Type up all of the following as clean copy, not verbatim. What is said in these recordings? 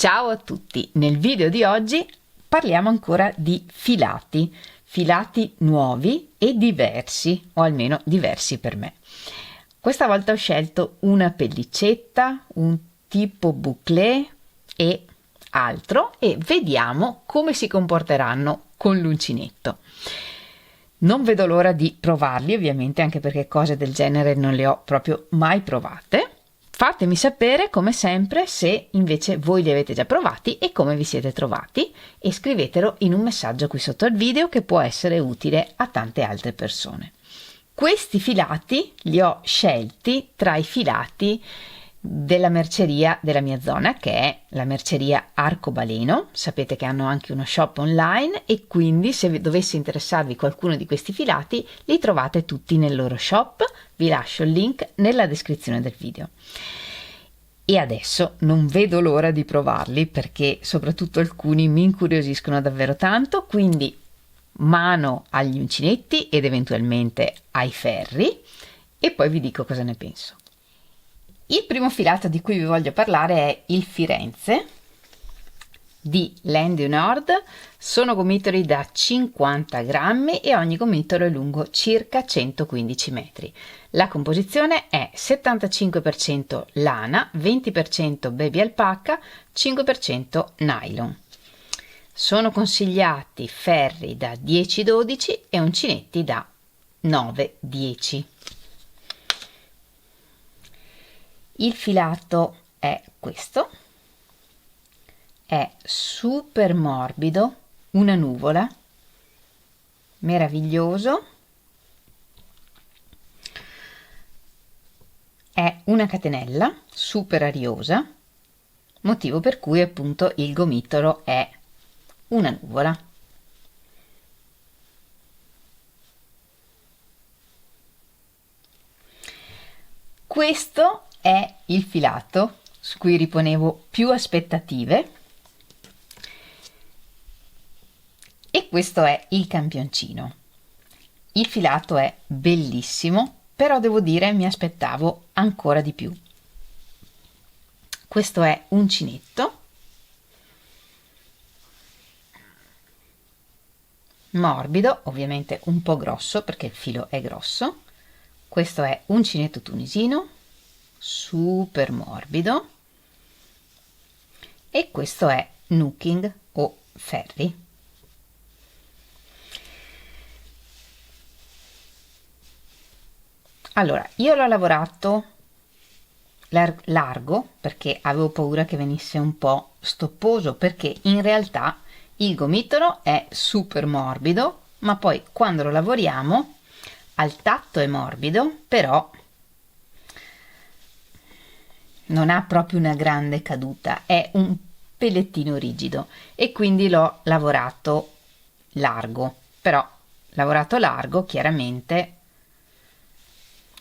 Ciao a tutti, nel video di oggi parliamo ancora di filati nuovi e diversi, o almeno diversi per me. Questa volta ho scelto una pellicetta, un tipo bouclé e altro e vediamo come si comporteranno con l'uncinetto. Non vedo l'ora di provarli, ovviamente, anche perché cose del genere non le ho proprio mai provate. Fatemi sapere, come sempre, se invece voi li avete già provati e come vi siete trovati, e scrivetelo in un messaggio qui sotto al video che può essere utile a tante altre persone. Questi filati li ho scelti tra i filati della merceria della mia zona, che è la merceria Arcobaleno. Sapete che hanno anche uno shop online e quindi se dovesse interessarvi qualcuno di questi filati li trovate tutti nel loro shop. Vi lascio il link nella descrizione del video. E adesso non vedo l'ora di provarli, perché soprattutto alcuni mi incuriosiscono davvero tanto, quindi mano agli uncinetti ed eventualmente ai ferri e poi vi dico cosa ne penso. Il primo filato di cui vi voglio parlare è il Firenze di Land Nord. Sono gomitoli da 50 grammi e ogni gomitolo è lungo circa 115 metri. La composizione è 75% lana, 20% baby alpaca, 5% nylon. Sono consigliati ferri da 10-12 e uncinetti da 9-10. Il filato è questo, è super morbido, una nuvola, meraviglioso, è una catenella super ariosa, motivo per cui appunto il gomitolo è una nuvola. Questo è il filato su cui riponevo più aspettative e questo è il campioncino. Il filato è bellissimo, però devo dire mi aspettavo ancora di più. Questo è uncinetto morbido, ovviamente un po' grosso perché il filo è grosso. Questo è uncinetto tunisino super morbido e questo è nuking o ferri. Allora, io l'ho lavorato largo perché avevo paura che venisse un po' stopposo, perché in realtà il gomitolo è super morbido, ma poi quando lo lavoriamo al tatto è morbido, però non ha proprio una grande caduta, è un pellettino rigido e quindi l'ho lavorato largo. Però lavorato largo, chiaramente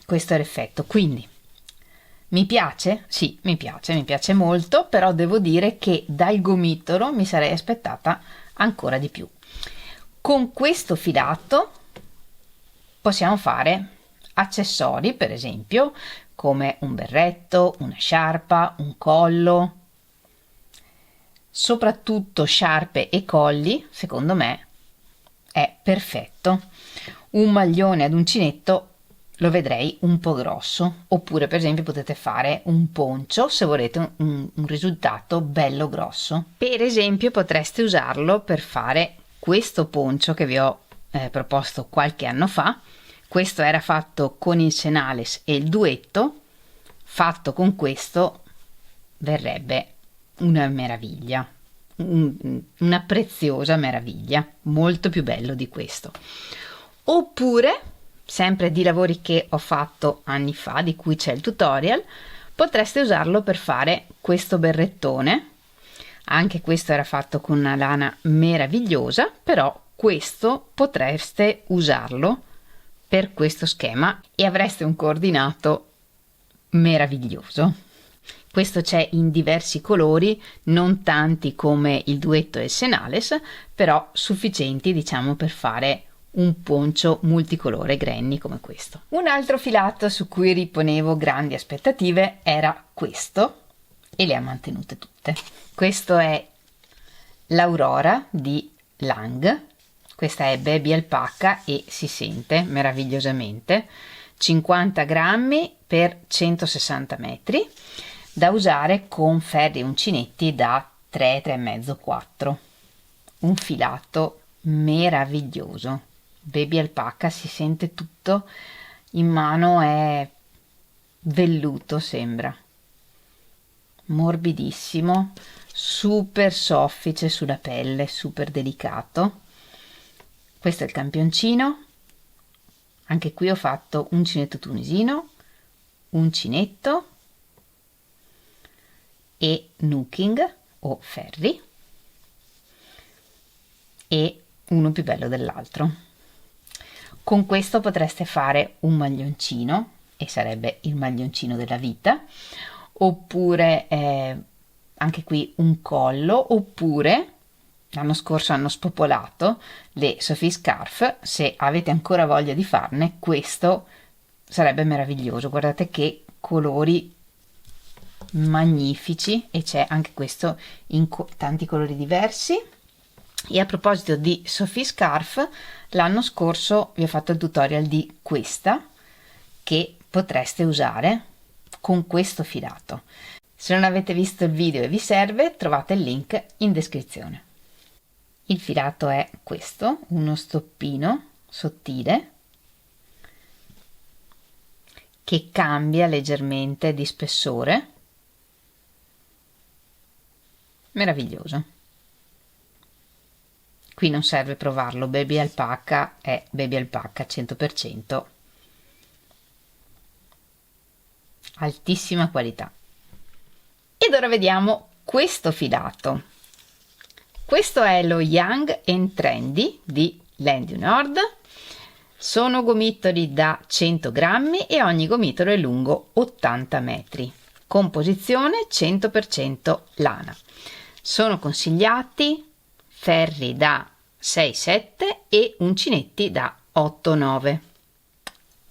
questo è l'effetto. Quindi mi piace? Sì, mi piace molto, però devo dire che dal gomitolo mi sarei aspettata ancora di più. Con questo filato possiamo fare accessori, per esempio come un berretto, una sciarpa, un collo. Soprattutto sciarpe e colli, secondo me, è perfetto. Un maglione ad uncinetto lo vedrei un po' grosso, oppure per esempio potete fare un poncio se volete un risultato bello grosso. Per esempio potreste usarlo per fare questo poncio che vi ho proposto qualche anno fa. Questo era fatto con il Senales e il duetto. Fatto con questo verrebbe una meraviglia, una preziosa meraviglia, molto più bello di questo. Oppure, sempre di lavori che ho fatto anni fa, di cui c'è il tutorial, potreste usarlo per fare questo berrettone. Anche questo era fatto con una lana meravigliosa, però questo potreste usarlo per questo schema e avreste un coordinato meraviglioso. Questo c'è in diversi colori, non tanti come il duetto e il Senales, però sufficienti, diciamo, per fare un poncio multicolore granny come questo. Un altro filato su cui riponevo grandi aspettative era questo, e le ha mantenute tutte. Questo è l'Aurora di Lang, questa è baby alpaca e si sente meravigliosamente, 50 grammi per 160 metri, da usare con ferri uncinetti da 3, 3,5, 4. Un filato meraviglioso, baby alpaca, si sente tutto, in mano è velluto, sembra morbidissimo, super soffice sulla pelle, super delicato. Questo è il campioncino, anche qui ho fatto uncinetto tunisino, uncinetto e nooking o ferri, e uno più bello dell'altro. Con questo potreste fare un maglioncino, e sarebbe il maglioncino della vita, oppure anche qui un collo, oppure l'anno scorso hanno spopolato le Sophie Scarf, se avete ancora voglia di farne, questo sarebbe meraviglioso. Guardate che colori magnifici, e c'è anche questo in tanti colori diversi. E a proposito di Sophie Scarf, l'anno scorso vi ho fatto il tutorial di questa che potreste usare con questo filato. Se non avete visto il video e vi serve, trovate il link in descrizione. Il filato è questo, uno stoppino sottile che cambia leggermente di spessore, meraviglioso. Qui non serve provarlo, baby alpaca è baby alpaca 100%, altissima qualità. Ed ora vediamo questo filato. Questo è lo Young and Trendy di Land du Nord. Sono gomitoli da 100 grammi e ogni gomitolo è lungo 80 metri. Composizione 100% lana. Sono consigliati ferri da 6-7 e uncinetti da 8-9.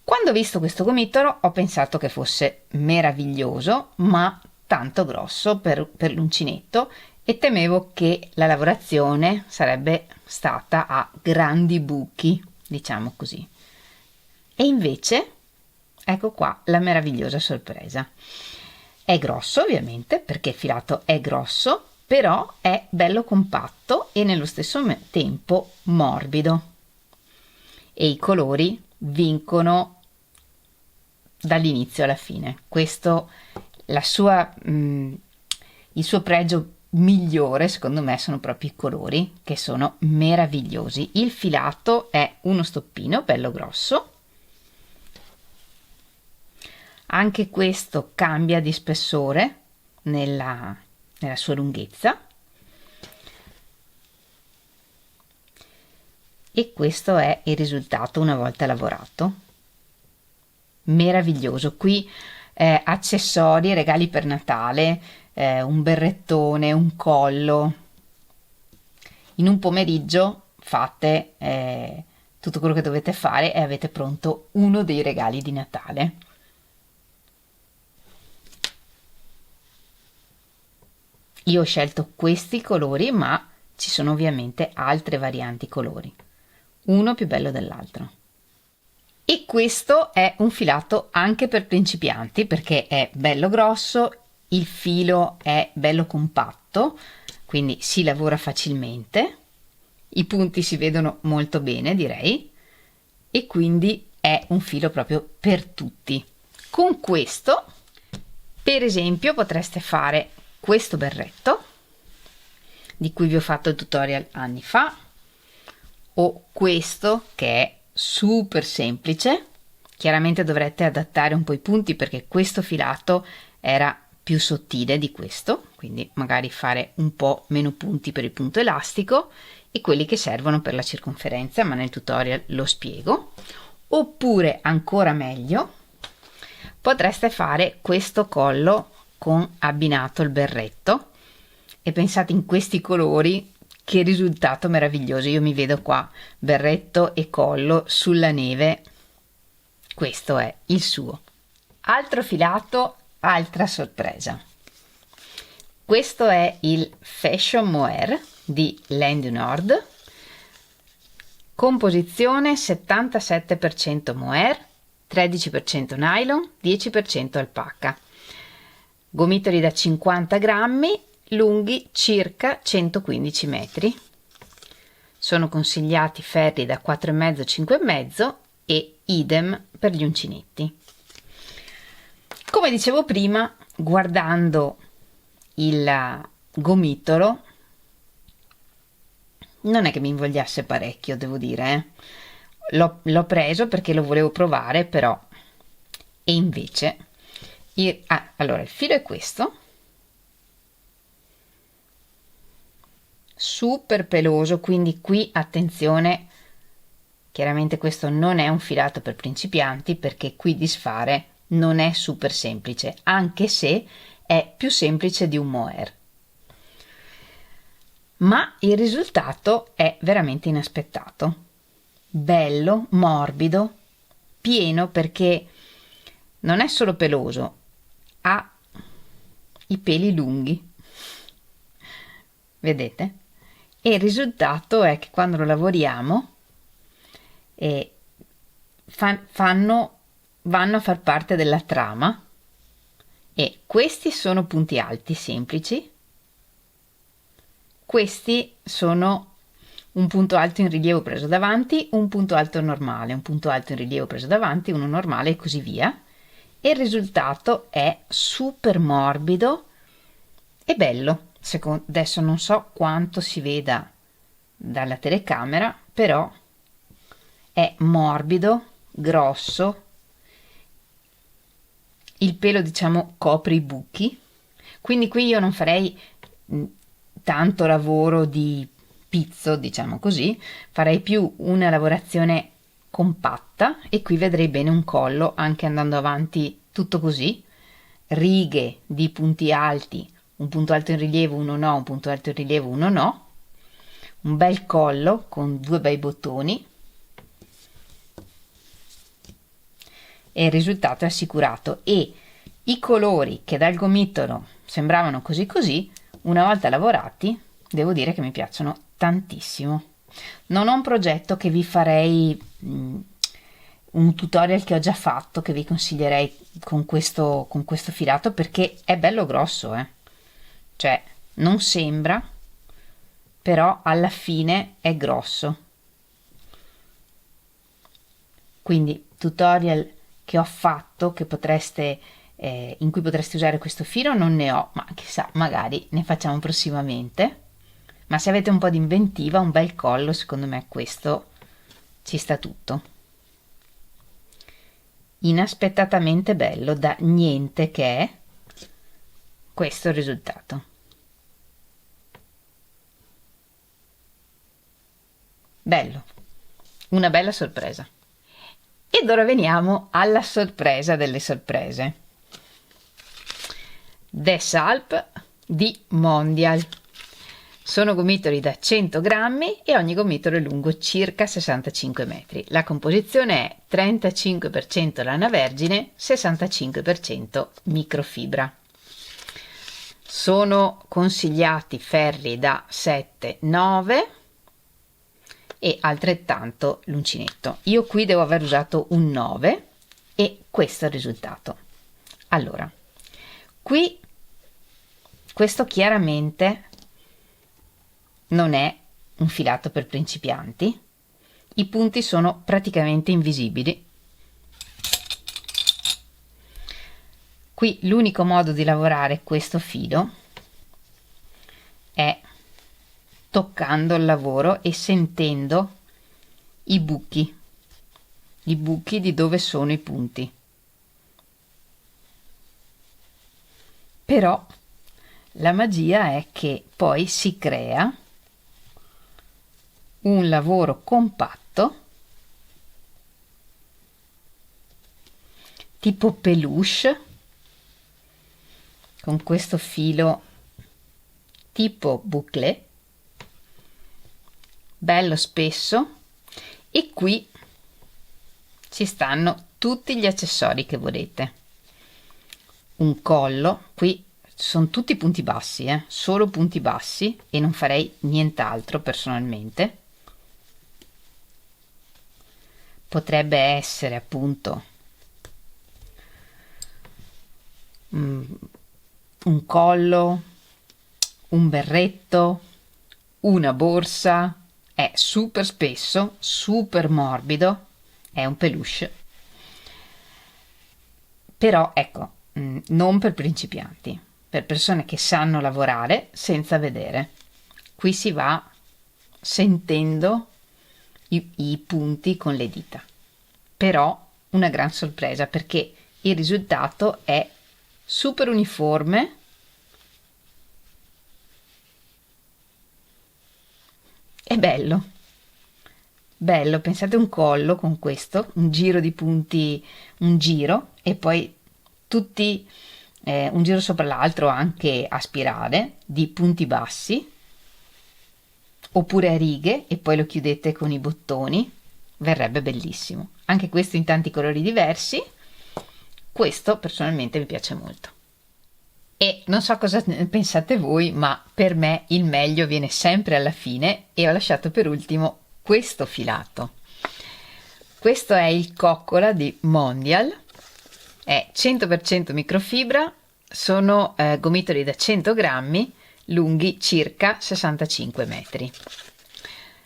Quando ho visto questo gomitolo ho pensato che fosse meraviglioso, ma tanto grosso per l'uncinetto, e temevo che la lavorazione sarebbe stata a grandi buchi, diciamo così. E invece, ecco qua la meravigliosa sorpresa. È grosso ovviamente, perché il filato è grosso, però è bello compatto e nello stesso tempo morbido. E i colori vincono dall'inizio alla fine. Questo, il suo pregio migliore secondo me sono proprio i colori, che sono meravigliosi. Il filato è uno stoppino bello grosso, anche questo cambia di spessore nella sua lunghezza, e questo è il risultato una volta lavorato. Meraviglioso. Qui accessori, regali per Natale, un berrettone, un collo. In un pomeriggio fate tutto quello che dovete fare e avete pronto uno dei regali di Natale. Io ho scelto questi colori, ma ci sono ovviamente altre varianti colori, uno più bello dell'altro. E questo è un filato anche per principianti, perché è bello grosso, il filo è bello compatto, quindi si lavora facilmente, i punti si vedono molto bene, direi, e quindi è un filo proprio per tutti. Con questo, per esempio, potreste fare questo berretto, di cui vi ho fatto il tutorial anni fa, o questo che è super semplice. Chiaramente dovrete adattare un po' i punti, perché questo filato era più sottile di questo, quindi magari fare un po' meno punti per il punto elastico e quelli che servono per la circonferenza, ma nel tutorial lo spiego. Oppure ancora meglio, potreste fare questo collo con abbinato il berretto, e pensate, in questi colori, che risultato meraviglioso. Io mi vedo qua berretto e collo sulla neve. Questo è il suo. Altro filato, altra sorpresa. Questo è il Fashion Mohair di Laine du Nord, composizione 77% mohair, 13% nylon, 10% alpaca, gomitoli da 50 grammi, lunghi circa 115 metri. Sono consigliati ferri da 4,5-5,5 e idem per gli uncinetti. Come dicevo prima, guardando il gomitolo, non è che mi invogliasse parecchio, devo dire. L'ho preso perché lo volevo provare, però. E invece, allora il filo è questo, super peloso, quindi qui attenzione, chiaramente questo non è un filato per principianti, perché qui disfare non è super semplice, anche se è più semplice di un mohair. Ma il risultato è veramente inaspettato. Bello, morbido, pieno, perché non è solo peloso, ha i peli lunghi. Vedete? E il risultato è che quando lo lavoriamo vanno a far parte della trama, e questi sono punti alti semplici, questi sono un punto alto in rilievo preso davanti, un punto alto normale, un punto alto in rilievo preso davanti, uno normale e così via, e il risultato è super morbido e bello. Adesso non so quanto si veda dalla telecamera, però è morbido, grosso, il pelo diciamo copre i buchi, quindi qui io non farei tanto lavoro di pizzo, diciamo così, farei più una lavorazione compatta, e qui vedrei bene un collo anche andando avanti tutto così, righe di punti alti, un punto alto in rilievo, uno no, un punto alto in rilievo, uno no, un bel collo con due bei bottoni, e il risultato è assicurato. E i colori che dal gomitolo sembravano così così, una volta lavorati, devo dire che mi piacciono tantissimo. Non ho un progetto che vi farei, un tutorial che ho già fatto, che vi consiglierei con questo filato, perché è bello grosso, cioè non sembra, però alla fine è grosso. Quindi tutorial che ho fatto, che potreste in cui potreste usare questo filo non ne ho, ma chissà, magari ne facciamo prossimamente. Ma se avete un po' di inventiva, un bel collo, secondo me questo ci sta tutto. Inaspettatamente bello, da niente che è questo il risultato. Bello, una bella sorpresa. Ed ora veniamo alla sorpresa delle sorprese. Des Alpes di Mondial. Sono gomitoli da 100 grammi e ogni gomitolo è lungo circa 65 metri. La composizione è 35% lana vergine, 65% microfibra. Sono consigliati ferri da 7-9 e altrettanto l'uncinetto. Io qui devo aver usato un 9 e questo è il risultato. Allora, qui questo chiaramente non è un filato per principianti, i punti sono praticamente invisibili. Qui l'unico modo di lavorare questo filo è toccando il lavoro e sentendo i buchi di dove sono i punti. Però la magia è che poi si crea un lavoro compatto, tipo peluche, con questo filo tipo bouclé, bello spesso, e qui ci stanno tutti gli accessori che volete. Un collo, qui sono tutti punti bassi, solo punti bassi, e non farei nient'altro personalmente. Potrebbe essere appunto un collo, un berretto, una borsa. È super spesso, super morbido, è un peluche, però ecco, non per principianti, per persone che sanno lavorare senza vedere. Qui si va sentendo i punti con le dita, però una gran sorpresa perché il risultato è super uniforme, è bello, bello. Pensate un collo con questo, un giro di punti, un giro e poi tutti un giro sopra l'altro anche a spirale di punti bassi, oppure a righe, e poi lo chiudete con i bottoni, verrebbe bellissimo. Anche questo in tanti colori diversi. Questo personalmente mi piace molto. E non so cosa ne pensate voi, ma per me il meglio viene sempre alla fine, e ho lasciato per ultimo questo filato. Questo è il coccola di Mondial, è 100% microfibra, sono gomitoli da 100 grammi, lunghi circa 65 metri.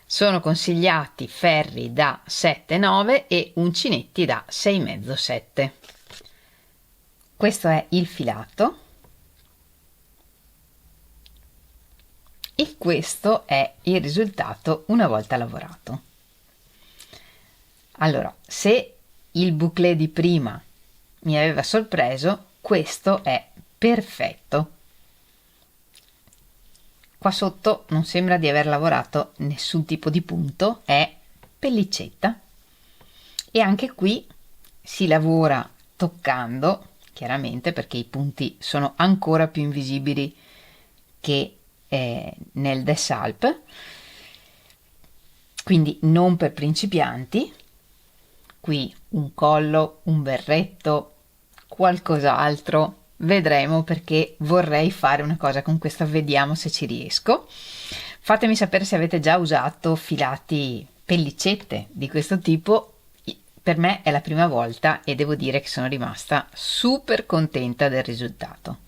Sono consigliati ferri da 7-9 e uncinetti da 6,5-7. Questo è il filato e questo è il risultato una volta lavorato. Allora, se il bouclé di prima mi aveva sorpreso, questo è perfetto. Qua sotto non sembra di aver lavorato nessun tipo di punto, è pellicetta, e anche qui si lavora toccando, chiaramente, perché i punti sono ancora più invisibili che nel Desalp, quindi non per principianti. Qui un collo, un berretto, qualcos'altro, vedremo, perché vorrei fare una cosa con questa, vediamo se ci riesco. Fatemi sapere se avete già usato filati pellicette di questo tipo. Per me è la prima volta e devo dire che sono rimasta super contenta del risultato.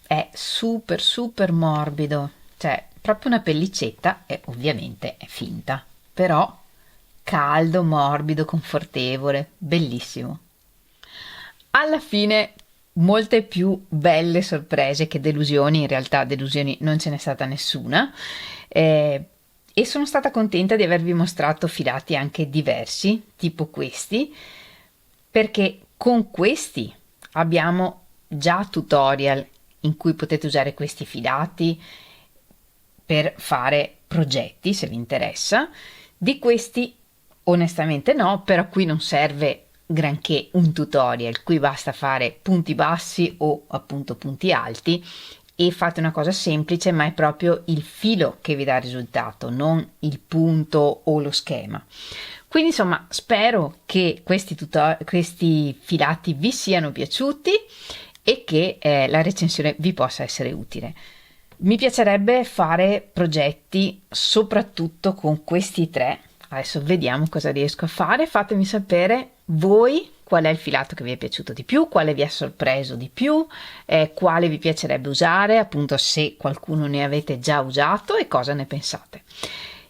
È super morbido, cioè proprio una pellicetta, e ovviamente è finta, però caldo, morbido, confortevole, bellissimo. Alla fine molte più belle sorprese che delusioni, in realtà delusioni non ce n'è stata nessuna, e sono stata contenta di avervi mostrato filati anche diversi, tipo questi, perché con questi abbiamo già tutorial in cui potete usare questi filati per fare progetti, se vi interessa. Di questi onestamente no, però qui non serve granché un tutorial, qui basta fare punti bassi o appunto punti alti, e fate una cosa semplice, ma è proprio il filo che vi dà il risultato, non il punto o lo schema. Quindi insomma, spero che questi filati vi siano piaciuti e che la recensione vi possa essere utile. Mi piacerebbe fare progetti soprattutto con questi tre. Adesso vediamo cosa riesco a fare. Fatemi sapere voi qual è il filato che vi è piaciuto di più, quale vi ha sorpreso di più, quale vi piacerebbe usare, appunto se qualcuno ne avete già usato, e cosa ne pensate.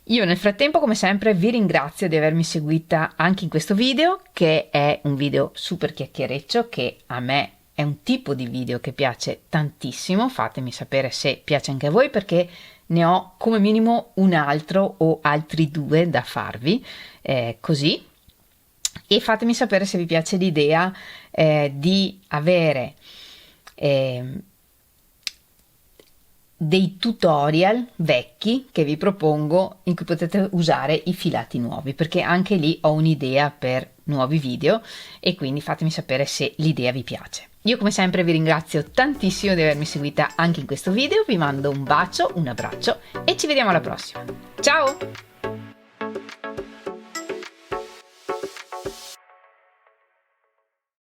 Io nel frattempo, come sempre, vi ringrazio di avermi seguita anche in questo video, che è un video super chiacchiereccio, che a me è un tipo di video che piace tantissimo. Fatemi sapere se piace anche a voi, perché ne ho come minimo un altro o altri due da farvi, così. E fatemi sapere se vi piace l'idea di avere dei tutorial vecchi che vi propongo, in cui potete usare i filati nuovi, perché anche lì ho un'idea per nuovi video, e quindi fatemi sapere se l'idea vi piace. Io come sempre vi ringrazio tantissimo di avermi seguita anche in questo video, vi mando un bacio, un abbraccio e ci vediamo alla prossima. Ciao!